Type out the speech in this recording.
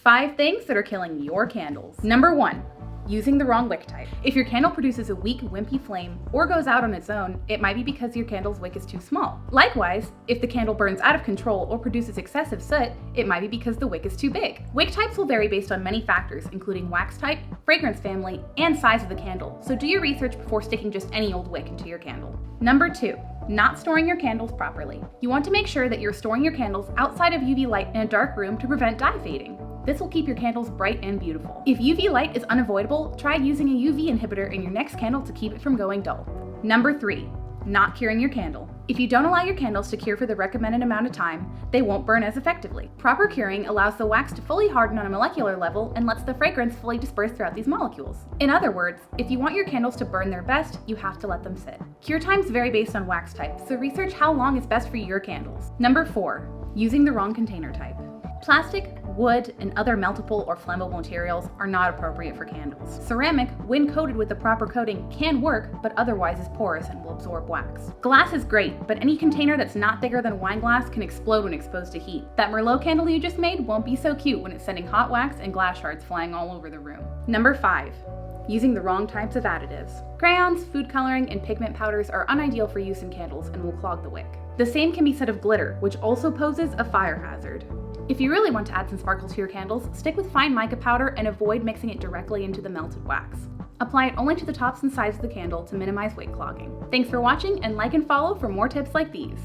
5 things that are killing your candles. Number 1. Using the wrong wick type. If your candle produces a weak, wimpy flame or goes out on its own, it might be because your candle's wick is too small. Likewise, if the candle burns out of control or produces excessive soot, it might be because the wick is too big. Wick types will vary based on many factors, including wax type, fragrance family, and size of the candle, so do your research before sticking just any old wick into your candle. Number 2. Not storing your candles properly. You want to make sure that you're storing your candles outside of UV light in a dark room to prevent dye fading. This will keep your candles bright and beautiful. If UV light is unavoidable, try using a UV inhibitor in your next candle to keep it from going dull. Number 3. Not curing your candle. If you don't allow your candles to cure for the recommended amount of time, they won't burn as effectively. Proper curing allows the wax to fully harden on a molecular level and lets the fragrance fully disperse throughout these molecules. In other words, if you want your candles to burn their best, you have to let them sit. Cure times vary based on wax type, so research how long is best for your candles. Number 4. Using the wrong container type. Plastic, wood, and other meltable or flammable materials are not appropriate for candles. Ceramic, when coated with the proper coating, can work, but otherwise is porous and will absorb wax. Glass is great, but any container that's not bigger than wine glass can explode when exposed to heat. That Merlot candle you just made won't be so cute when it's sending hot wax and glass shards flying all over the room. Number 5. Using the wrong types of additives. Crayons, food coloring, and pigment powders are unideal for use in candles and will clog the wick. The same can be said of glitter, which also poses a fire hazard. If you really want to add some sparkle to your candles, stick with fine mica powder and avoid mixing it directly into the melted wax. Apply it only to the tops and sides of the candle to minimize wick clogging. Thanks for watching, and like and follow for more tips like these.